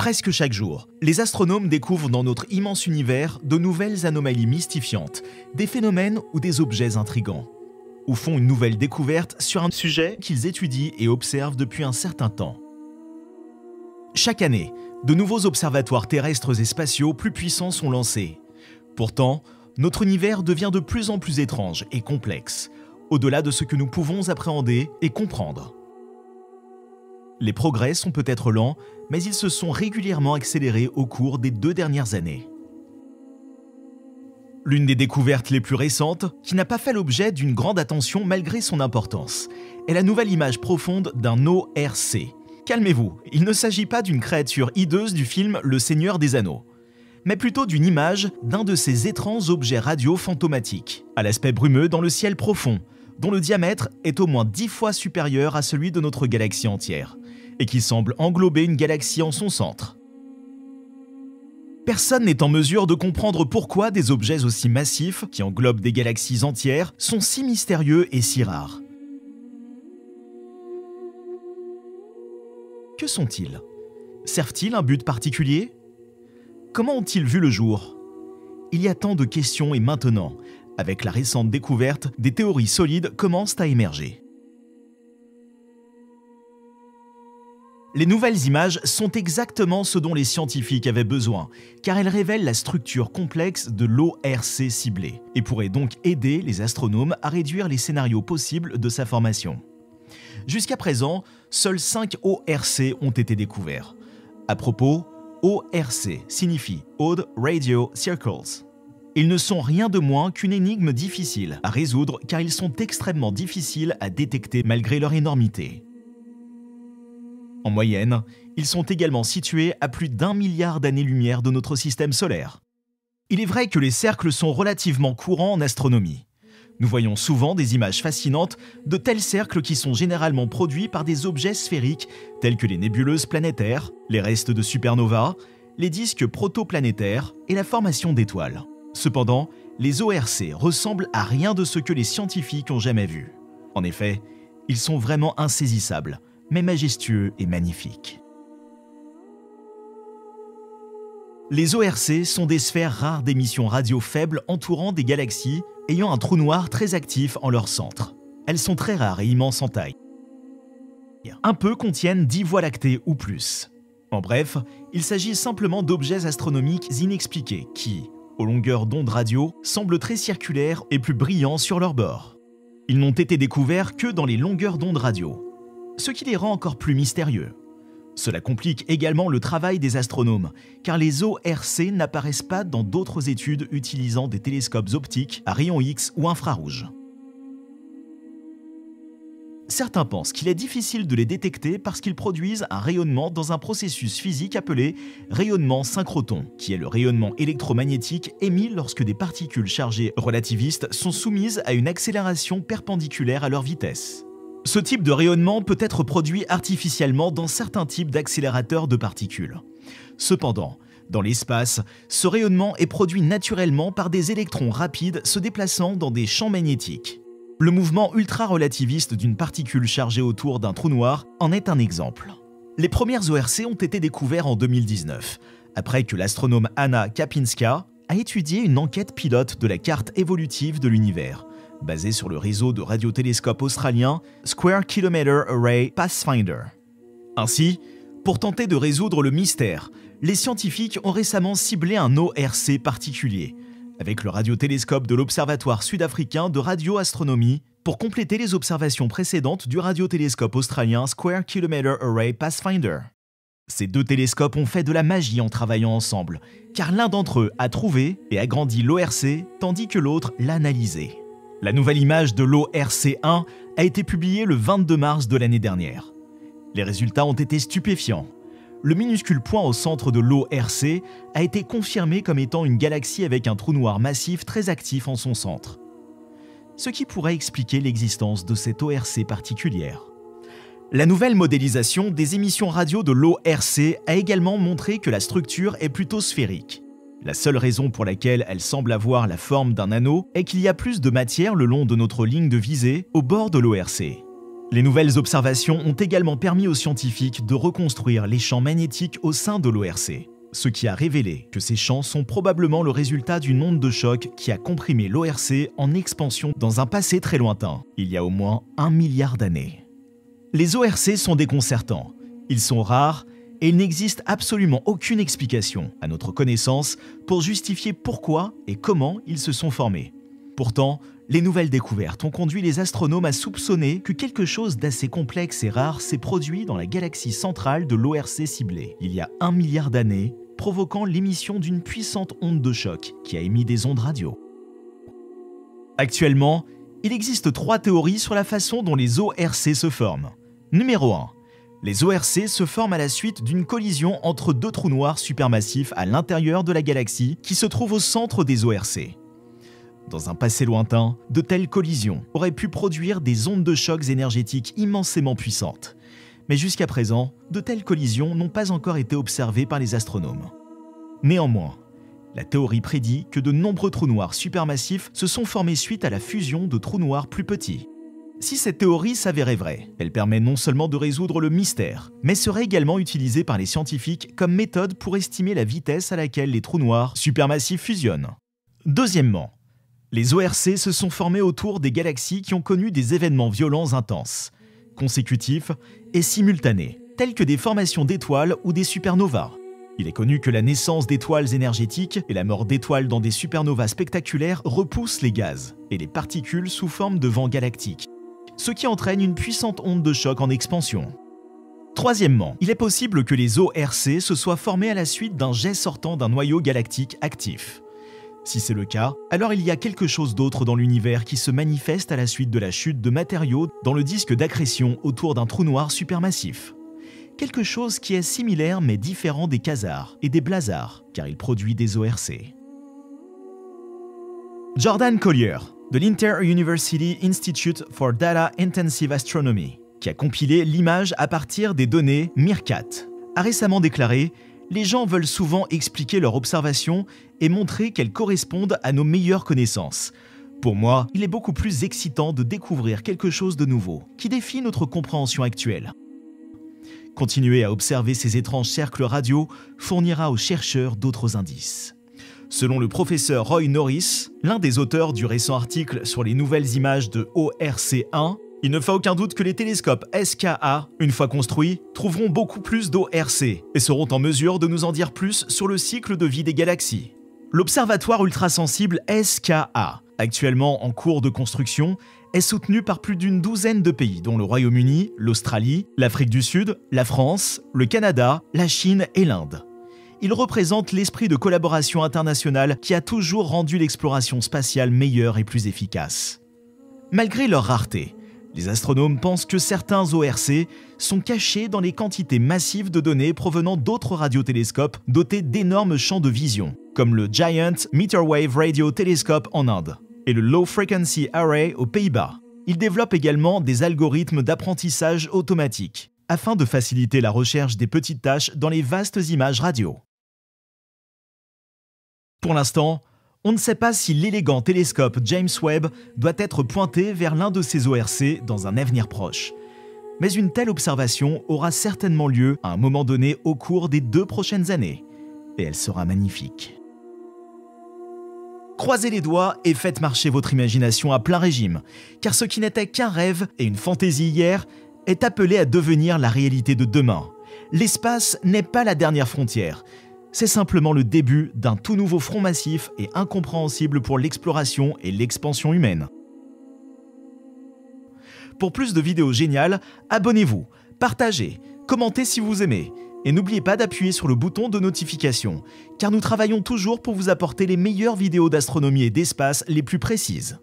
Presque chaque jour, les astronomes découvrent dans notre immense univers de nouvelles anomalies mystifiantes, des phénomènes ou des objets intrigants, ou font une nouvelle découverte sur un sujet qu'ils étudient et observent depuis un certain temps. Chaque année, de nouveaux observatoires terrestres et spatiaux plus puissants sont lancés. Pourtant, notre univers devient de plus en plus étrange et complexe, au-delà de ce que nous pouvons appréhender et comprendre. Les progrès sont peut-être lents, mais ils se sont régulièrement accélérés au cours des 2 dernières années. L'une des découvertes les plus récentes, qui n'a pas fait l'objet d'une grande attention malgré son importance, est la nouvelle image profonde d'un ORC. Calmez-vous, il ne s'agit pas d'une créature hideuse du film Le Seigneur des Anneaux, mais plutôt d'une image d'un de ces étranges objets radio fantomatiques, à l'aspect brumeux dans le ciel profond, dont le diamètre est au moins 10 fois supérieur à celui de notre galaxie entière, et qui semble englober une galaxie en son centre. Personne n'est en mesure de comprendre pourquoi des objets aussi massifs, qui englobent des galaxies entières, sont si mystérieux et si rares. Que sont-ils? Servent-ils un but particulier? Comment ont-ils vu le jour? Il y a tant de questions et maintenant, avec la récente découverte, des théories solides commencent à émerger. Les nouvelles images sont exactement ce dont les scientifiques avaient besoin, car elles révèlent la structure complexe de l'ORC ciblé, et pourraient donc aider les astronomes à réduire les scénarios possibles de sa formation. Jusqu'à présent, seuls 5 ORC ont été découverts. À propos, ORC signifie Odd Radio Circles. Ils ne sont rien de moins qu'une énigme difficile à résoudre car ils sont extrêmement difficiles à détecter malgré leur énormité. En moyenne, ils sont également situés à plus d'1 milliard d'années-lumière de notre système solaire. Il est vrai que les cercles sont relativement courants en astronomie. Nous voyons souvent des images fascinantes de tels cercles qui sont généralement produits par des objets sphériques tels que les nébuleuses planétaires, les restes de supernovas, les disques protoplanétaires et la formation d'étoiles. Cependant, les ORC ressemblent à rien de ce que les scientifiques ont jamais vu. En effet, ils sont vraiment insaisissables, mais majestueux et magnifiques. Les ORC sont des sphères rares d'émissions radio faibles entourant des galaxies ayant un trou noir très actif en leur centre. Elles sont très rares et immenses en taille. Un peu contiennent 10 voies lactées ou plus. En bref, il s'agit simplement d'objets astronomiques inexpliqués qui, aux longueurs d'onde radio, semblent très circulaires et plus brillants sur leur bord. Ils n'ont été découverts que dans les longueurs d'onde radio, ce qui les rend encore plus mystérieux. Cela complique également le travail des astronomes, car les ORC n'apparaissent pas dans d'autres études utilisant des télescopes optiques à rayons X ou infrarouges. Certains pensent qu'il est difficile de les détecter parce qu'ils produisent un rayonnement dans un processus physique appelé rayonnement synchroton, qui est le rayonnement électromagnétique émis lorsque des particules chargées relativistes sont soumises à une accélération perpendiculaire à leur vitesse. Ce type de rayonnement peut être produit artificiellement dans certains types d'accélérateurs de particules. Cependant, dans l'espace, ce rayonnement est produit naturellement par des électrons rapides se déplaçant dans des champs magnétiques. Le mouvement ultra-relativiste d'une particule chargée autour d'un trou noir en est un exemple. Les premières ORC ont été découvertes en 2019, après que l'astronome Anna Kapinska a étudié une enquête pilote de la carte évolutive de l'univers, basée sur le réseau de radiotélescopes australien Square Kilometre Array Pathfinder. Ainsi, pour tenter de résoudre le mystère, les scientifiques ont récemment ciblé un ORC particulier, avec le radiotélescope de l'Observatoire sud-africain de radioastronomie, pour compléter les observations précédentes du radiotélescope australien Square Kilometre Array Pathfinder. Ces 2 télescopes ont fait de la magie en travaillant ensemble, car l'un d'entre eux a trouvé et agrandi l'ORC, tandis que l'autre l'a analysé. La nouvelle image de l'ORC1 a été publiée le 22 mars de l'année dernière. Les résultats ont été stupéfiants. Le minuscule point au centre de l'ORC a été confirmé comme étant une galaxie avec un trou noir massif très actif en son centre. Ce qui pourrait expliquer l'existence de cette ORC particulière. La nouvelle modélisation des émissions radio de l'ORC a également montré que la structure est plutôt sphérique. La seule raison pour laquelle elle semble avoir la forme d'un anneau est qu'il y a plus de matière le long de notre ligne de visée au bord de l'ORC. Les nouvelles observations ont également permis aux scientifiques de reconstruire les champs magnétiques au sein de l'ORC, ce qui a révélé que ces champs sont probablement le résultat d'une onde de choc qui a comprimé l'ORC en expansion dans un passé très lointain, il y a au moins 1 milliard d'années. Les ORC sont déconcertants, ils sont rares et il n'existe absolument aucune explication, à notre connaissance, pour justifier pourquoi et comment ils se sont formés. Pourtant, les nouvelles découvertes ont conduit les astronomes à soupçonner que quelque chose d'assez complexe et rare s'est produit dans la galaxie centrale de l'ORC ciblée, il y a 1 milliard d'années, provoquant l'émission d'une puissante onde de choc qui a émis des ondes radio. Actuellement, il existe 3 théories sur la façon dont les ORC se forment. Numéro 1. Les ORC se forment à la suite d'une collision entre 2 trous noirs supermassifs à l'intérieur de la galaxie qui se trouvent au centre des ORC. Dans un passé lointain, de telles collisions auraient pu produire des ondes de chocs énergétiques immensément puissantes. Mais jusqu'à présent, de telles collisions n'ont pas encore été observées par les astronomes. Néanmoins, la théorie prédit que de nombreux trous noirs supermassifs se sont formés suite à la fusion de trous noirs plus petits. Si cette théorie s'avérait vraie, elle permet non seulement de résoudre le mystère, mais serait également utilisée par les scientifiques comme méthode pour estimer la vitesse à laquelle les trous noirs supermassifs fusionnent. Deuxièmement, les ORC se sont formés autour des galaxies qui ont connu des événements violents intenses, consécutifs et simultanés, tels que des formations d'étoiles ou des supernovas. Il est connu que la naissance d'étoiles énergétiques et la mort d'étoiles dans des supernovas spectaculaires repoussent les gaz et les particules sous forme de vent galactique, ce qui entraîne une puissante onde de choc en expansion. Troisièmement, il est possible que les ORC se soient formés à la suite d'un jet sortant d'un noyau galactique actif. Si c'est le cas, alors il y a quelque chose d'autre dans l'univers qui se manifeste à la suite de la chute de matériaux dans le disque d'accrétion autour d'un trou noir supermassif. Quelque chose qui est similaire mais différent des quasars et des blazars, car il produit des ORC. Jordan Collier, de l'Inter-University Institute for Data Intensive Astronomy, qui a compilé l'image à partir des données MeerKAT, a récemment déclaré « Les gens veulent souvent expliquer leurs observations et montrer qu'elles correspondent à nos meilleures connaissances. Pour moi, il est beaucoup plus excitant de découvrir quelque chose de nouveau, qui défie notre compréhension actuelle. » Continuer à observer ces étranges cercles radio fournira aux chercheurs d'autres indices. Selon le professeur Roy Norris, l'un des auteurs du récent article sur les nouvelles images de ORC1, il ne fait aucun doute que les télescopes SKA, une fois construits, trouveront beaucoup plus d'ORC et seront en mesure de nous en dire plus sur le cycle de vie des galaxies. L'observatoire ultrasensible SKA, actuellement en cours de construction, est soutenu par plus d'une douzaine de pays, dont le Royaume-Uni, l'Australie, l'Afrique du Sud, la France, le Canada, la Chine et l'Inde. Il représente l'esprit de collaboration internationale qui a toujours rendu l'exploration spatiale meilleure et plus efficace. Malgré leur rareté, les astronomes pensent que certains ORC sont cachés dans les quantités massives de données provenant d'autres radiotélescopes dotés d'énormes champs de vision, comme le Giant Meter Wave Radio Telescope en Inde et le Low Frequency Array aux Pays-Bas. Ils développent également des algorithmes d'apprentissage automatique, afin de faciliter la recherche des petites tâches dans les vastes images radio. Pour l'instant, on ne sait pas si l'élégant télescope James Webb doit être pointé vers l'un de ces ORC dans un avenir proche. Mais une telle observation aura certainement lieu à un moment donné au cours des 2 prochaines années, et elle sera magnifique. Croisez les doigts et faites marcher votre imagination à plein régime, car ce qui n'était qu'un rêve et une fantaisie hier est appelé à devenir la réalité de demain. L'espace n'est pas la dernière frontière. C'est simplement le début d'un tout nouveau front massif et incompréhensible pour l'exploration et l'expansion humaine. Pour plus de vidéos géniales, abonnez-vous, partagez, commentez si vous aimez, et n'oubliez pas d'appuyer sur le bouton de notification, car nous travaillons toujours pour vous apporter les meilleures vidéos d'astronomie et d'espace les plus précises.